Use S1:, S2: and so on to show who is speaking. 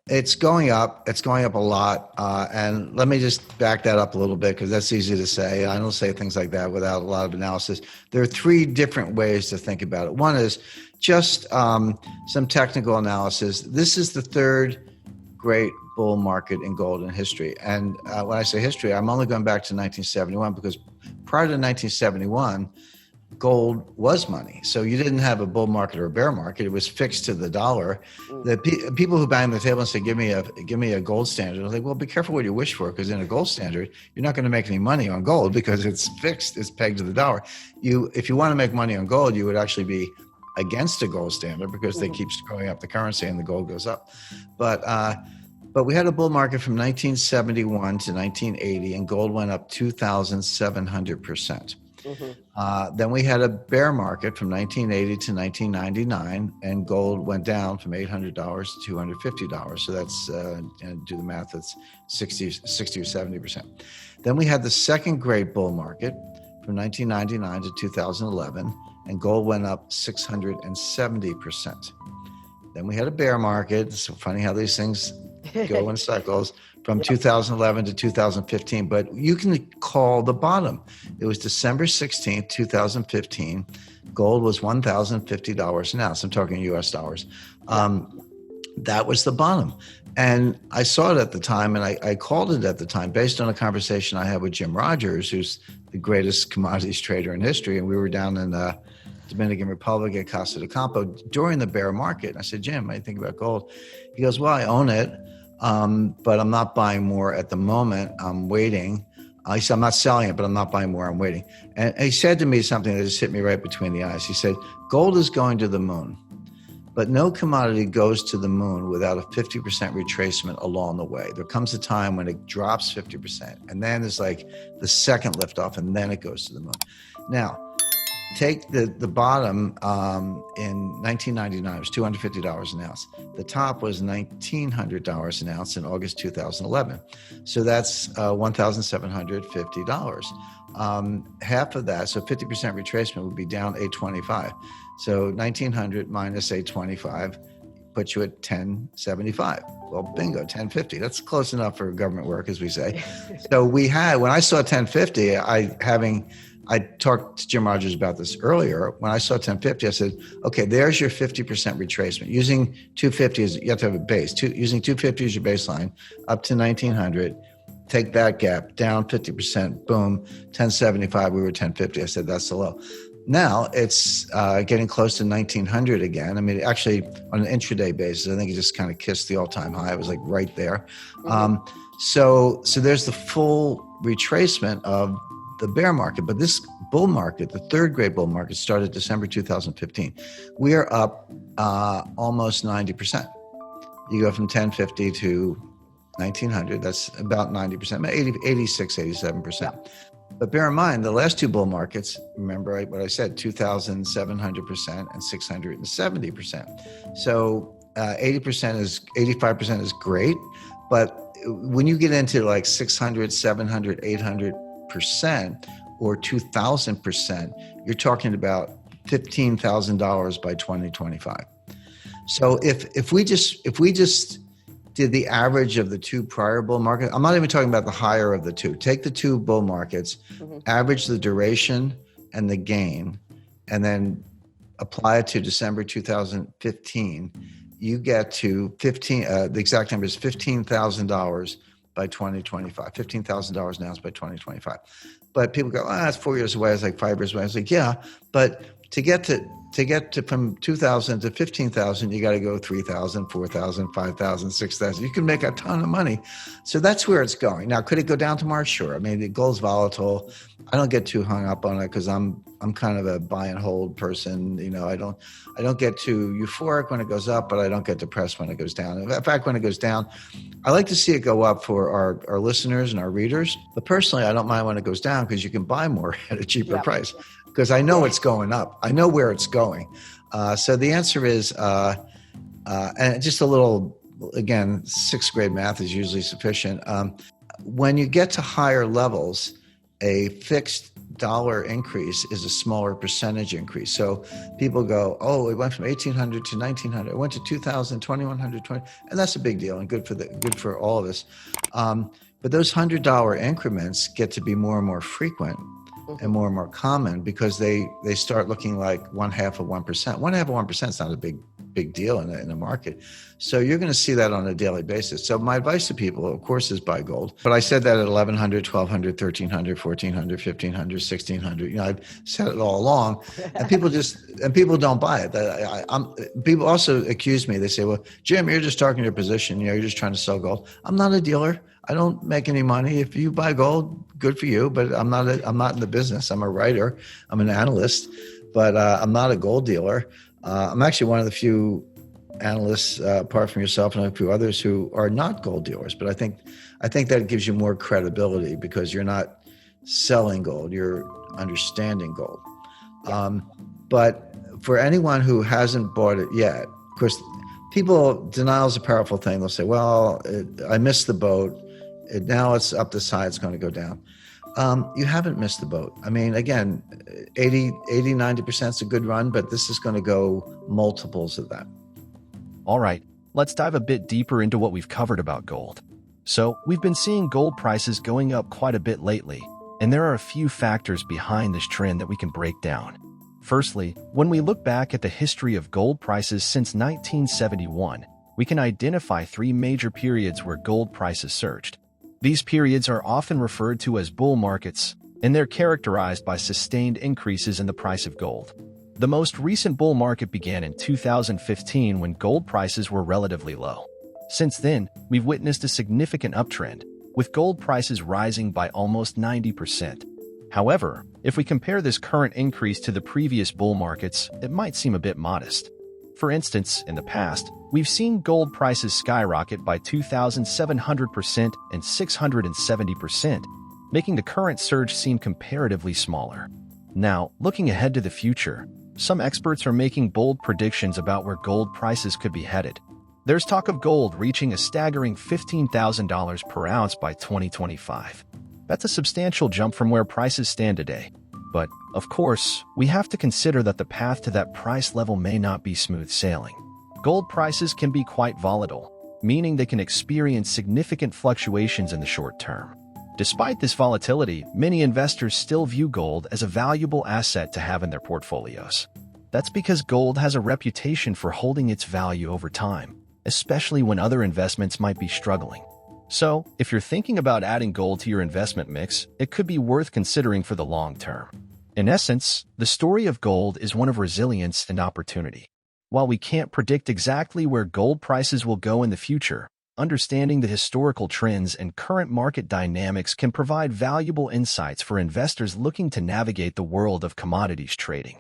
S1: It's going up. It's going up a lot. And let me just back that up a little bit because that's easy to say. I don't say things like that without a lot of analysis. There are three different ways to think about it. One is just some technical analysis. This is the third great bull market in gold in history. And when I say history, I'm only going back to 1971 because prior to 1971, gold was money. So you didn't have a bull market or a bear market. It was fixed to the dollar. The people who bang the table and say, give me a gold standard. I was like, well, be careful what you wish for, because in a gold standard, you're not going to make any money on gold because it's fixed, it's pegged to the dollar. If you want to make money on gold, you would actually be against a gold standard because they keep screwing up the currency and the gold goes up. But we had a bull market from 1971 to 1980 and gold went up 2,700%. Then we had a bear market from 1980 to 1999, and gold went down from $800 to $250. So that's, do the math, that's 60 or 70%. Then we had the second great bull market from 1999 to 2011, and gold went up 670%. Then we had a bear market. It's so funny how these things go in cycles. From 2011 to 2015, but you can call the bottom. It was December 16th, 2015. Gold was $1,050 an ounce. I'm talking US dollars. That was the bottom. And I saw it at the time, and I called it at the time based on a conversation I had with Jim Rodgers, who's the greatest commodities trader in history. And we were down in the Dominican Republic at Casa de Campo during the bear market. And I said, Jim, what do you think about gold? He goes, well, I own it. But I'm not buying more at the moment. I'm waiting. He said, I'm not selling it, but I'm not buying more. I'm waiting. And he said to me something that just hit me right between the eyes. He said, gold is going to the moon, but no commodity goes to the moon without a 50% retracement along the way. There comes a time when it drops 50%, and then there's like the second liftoff, and then it goes to the moon. Now, take the bottom in 1999, it was $250 an ounce. The top was $1,900 an ounce in August 2011. So that's $1,750. Half of that, so 50% retracement would be down $825. So 1,900 minus $825 puts you at 1,075. Well, bingo, 1,050. That's close enough for government work, as we say. So when I saw 1,050, I talked to Jim Rodgers about this earlier. When I saw 1,050, I said, okay, there's your 50% retracement. Using 250 you have to have a base. Using 250 as your baseline, up to 1,900, take that gap, down 50%, boom, 1,075, we were 1,050. I said, that's the low. Now it's getting close to 1,900 again. I mean, actually, on an intraday basis, I think it just kind of kissed the all-time high. It was like right there. So there's the full retracement of the bear market. But this bull market, the third great bull market, started December 2015. We are up almost 90%. You go from 1,050 to 1,900. That's about 90%, 86, 87%. Yeah. But bear in mind, the last two bull markets, remember what I said, 2,700% and 670%. So 85% is great. But when you get into like 600, 700, 800%, or 2,000%, you're talking about $15,000 by 2025. So if we just did the average of the two prior bull markets, I'm not even talking about the higher of the two. Take the two bull markets, average the duration and the gain, and then apply it to December 2015. You get to the exact number is $15,000 by 2025, $15,000 an ounce by 2025. But people go, that's 4 years away. It's like 5 years away. I was like, yeah, but to get to from 2,000 to 15,000, you got to go 3,000, 4,000, 5,000, 6,000. You can make a ton of money. So that's where it's going. Now, could it go down tomorrow? Sure. I mean, the gold's volatile. I don't get too hung up on it because I'm kind of a buy and hold person. You know, I don't get too euphoric when it goes up, but I don't get depressed when it goes down. In fact, when it goes down, I like to see it go up for our listeners and our readers. But personally, I don't mind when it goes down because you can buy more at a cheaper price. Because I know it's going up. I know where it's going. So the answer is, and just a little, again, sixth grade math is usually sufficient. When you get to higher levels, a fixed dollar increase is a smaller percentage increase. So people go, oh, it went from 1,800 to 1,900. It went to 2,000, 2,100, and that's a big deal and good for all of us. But those $100 increments get to be more and more frequent and more common because they start looking like 1/2 of 1%. 1/2 of 1% is not a big deal in a market. So you're going to see that on a daily basis. So my advice to people, of course, is buy gold. But I said that at 1,100, 1,200, 1,300, 1,400, 1,500, 1,600. You know, I've said it all along, and people don't buy it. People also accuse me. They say, "Well, Jim, you're just talking your position. You know, you're just trying to sell gold." I'm not a dealer. I don't make any money. If you buy gold, good for you. But I'm not in the business. I'm a writer. I'm an analyst, but I'm not a gold dealer. I'm actually one of the few analysts, apart from yourself and a few others, who are not gold dealers. But I think that gives you more credibility because you're not selling gold, you're understanding gold. But for anyone who hasn't bought it yet, of course, denial is a powerful thing. They'll say, well, I missed the boat. Now it's up the side, it's going to go down. You haven't missed the boat. I mean, again, 80, 90% is a good run, but this is going to go multiples of that.
S2: All right, let's dive a bit deeper into what we've covered about gold. So, we've been seeing gold prices going up quite a bit lately, and there are a few factors behind this trend that we can break down. Firstly, when we look back at the history of gold prices since 1971, we can identify 3 major periods where gold prices surged. These periods are often referred to as bull markets, and they're characterized by sustained increases in the price of gold. The most recent bull market began in 2015 when gold prices were relatively low. Since then, we've witnessed a significant uptrend, with gold prices rising by almost 90%. However, if we compare this current increase to the previous bull markets, it might seem a bit modest. For instance, in the past, we've seen gold prices skyrocket by 2,700% and 670%, making the current surge seem comparatively smaller. Now, looking ahead to the future, some experts are making bold predictions about where gold prices could be headed. There's talk of gold reaching a staggering $15,000 per ounce by 2025. That's a substantial jump from where prices stand today. But, of course, we have to consider that the path to that price level may not be smooth sailing. Gold prices can be quite volatile, meaning they can experience significant fluctuations in the short term. Despite this volatility, many investors still view gold as a valuable asset to have in their portfolios. That's because gold has a reputation for holding its value over time, especially when other investments might be struggling. So, if you're thinking about adding gold to your investment mix, it could be worth considering for the long term. In essence, the story of gold is one of resilience and opportunity. While we can't predict exactly where gold prices will go in the future, understanding the historical trends and current market dynamics can provide valuable insights for investors looking to navigate the world of commodities trading.